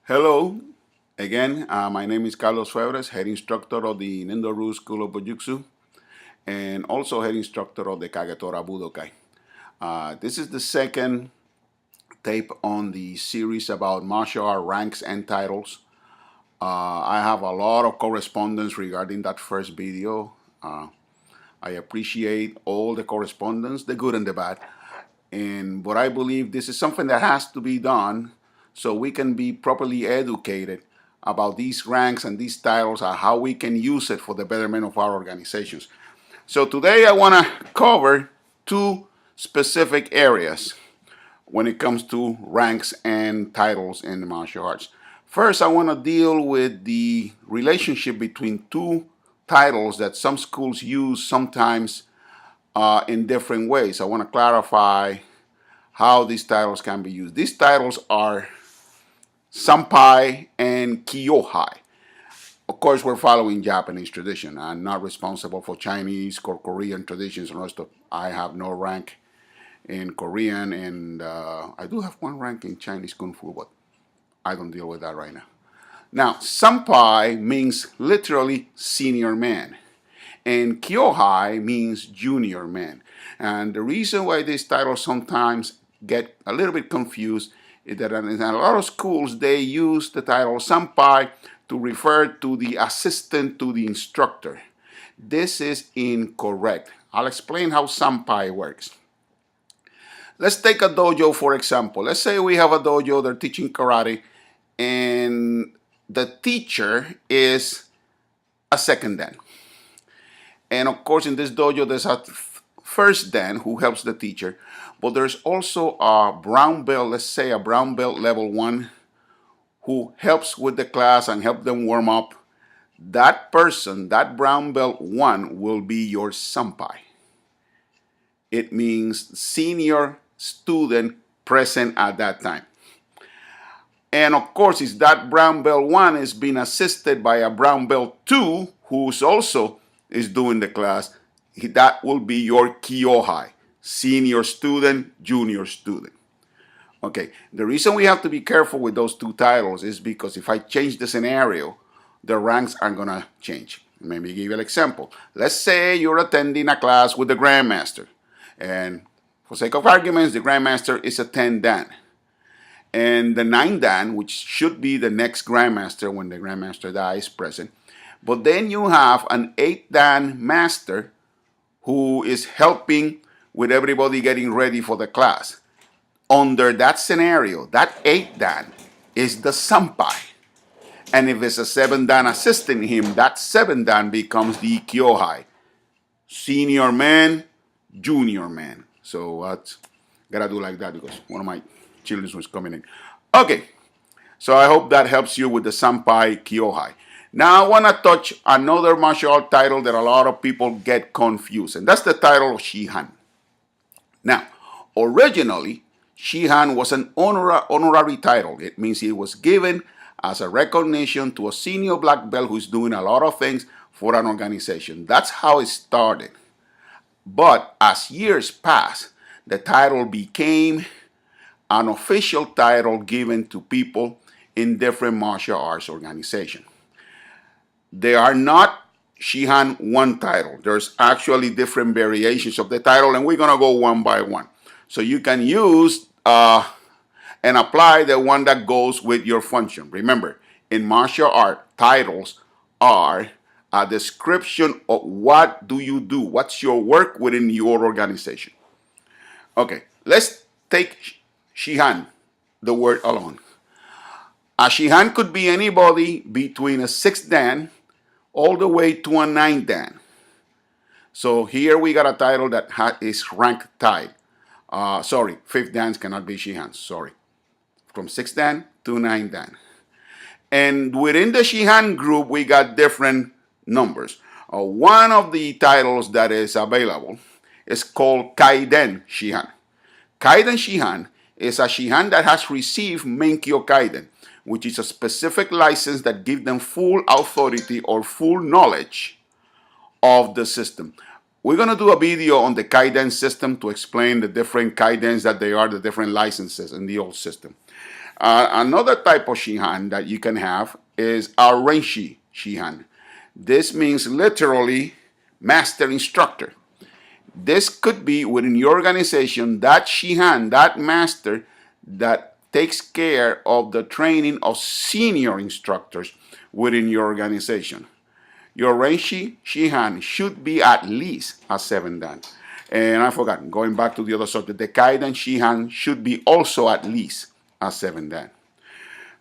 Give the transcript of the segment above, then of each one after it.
Hello, again, my name is Carlos Febres, head instructor of the Nendo School of Bujutsu and also head instructor of the Kagetora Budokai. This is the second tape on the series about martial art ranks and titles. I have a lot of correspondence regarding that first video. I appreciate all the correspondence, the good and the bad. But I believe this is something that has to be done so we can be properly educated about these ranks and these titles and how we can use it for the betterment of our organizations. So today I want to cover two specific areas when it comes to ranks and titles in the martial arts. First, I want to deal with the relationship between two titles that some schools use sometimes in different ways. I want to clarify how these titles can be used. These titles are Sampai and Kyohai. Of course, we're following Japanese tradition. I'm not responsible for Chinese or Korean traditions. I have no rank in Korean, and I do have one rank in Chinese Kung Fu, but I don't deal with that right now. Now, Sampai means literally senior man, and Kyohai means junior man. And the reason why these titles sometimes get a little bit confused is that in a lot of schools they use the title Sampai to refer to the assistant to the instructor. This is incorrect. I'll explain how Sampai works. Let's take a dojo for example. Let's say we have a dojo, they're teaching karate, and the teacher is a second dan. And of course, in this dojo, there's a first dan who helps the teacher, but there's also a brown belt, let's say a brown belt level 1, who helps with the class and help them warm up. That person, that brown belt 1, will be your Sampai. It means senior student present at that time. And of course, if that brown belt 1 is being assisted by a brown belt 2, who's also is doing the class, that will be your Kyohai, senior student, junior student. Okay, the reason we have to be careful with those two titles is because if I change the scenario, the ranks are gonna change. Let me give you an example. Let's say you're attending a class with the Grandmaster, and for sake of arguments, the Grandmaster is a 10 Dan. And the 9 Dan, which should be the next Grandmaster when the Grandmaster dies, present. But then you have an 8 Dan master who is helping with everybody getting ready for the class. Under that scenario, that 8 Dan is the Sampai. And if it's a 7 Dan assisting him, that 7 Dan becomes the Kyohai. Senior man, junior man. So gotta do like that because one of my children was coming in. Okay, so I hope that helps you with the Sampai Kyohai. Now I want to touch another martial art title that a lot of people get confused, and that's the title of Shihan. Now, originally, Shihan was an honorary title. It means it was given as a recognition to a senior black belt who's doing a lot of things for an organization. That's how it started. But as years passed, the title became an official title given to people in different martial arts organizations. They are not Shihan one title. There's actually different variations of the title, and we're going to go one by one. So you can use and apply the one that goes with your function. Remember, in martial art, titles are a description of what do you do, what's your work within your organization. Okay, let's take Shihan, the word alone. A Shihan could be anybody between a 6 Dan all the way to a 9 Dan. So here we got a title that is rank tied. Sorry, 5th Dans cannot be Shihans, sorry. From 6 Dan to 9 Dan. And within the Shihan group, we got different numbers. One of the titles that is available is called Kaiden Shihan. Kaiden Shihan is a Shihan that has received Menkyo Kaiden, which is a specific license that gives them full authority or full knowledge of the system. We're going to do a video on the Kaiden system to explain the different Kaidens that they are, the different licenses in the old system. Another type of shihan that you can have is a renshi shihan. This means literally master instructor. This could be within your organization that shihan, that master that takes care of the training of senior instructors within your organization. Your renshi shihan should be at least a 7 dan. And I forgot, going back to the other subject, the kaidan shihan should be also at least a 7 dan.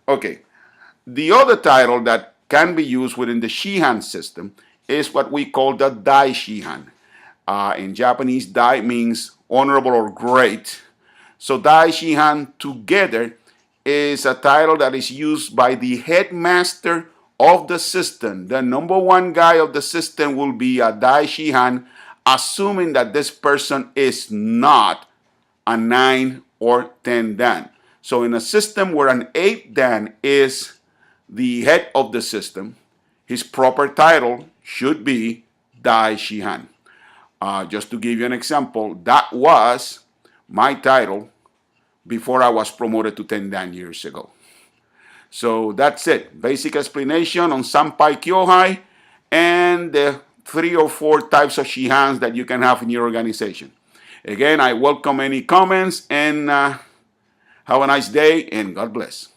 Okay, the other title that can be used within the shihan system is what we call the dai shihan. In Japanese, dai means honorable or great. So dai shihan together is a title that is used by the headmaster of the system. The number one guy of the system will be a dai shihan, assuming that this person is not a 9 or 10 dan. So in a system where an 8 dan is the head of the system, his proper title should be dai shihan. Just to give you an example, that was my title before I was promoted to 10 dan years ago. So that's it. Basic explanation on Sanpai Kyohai and the 3 or 4 types of shihans that you can have in your organization. Again, I welcome any comments and have a nice day and God bless.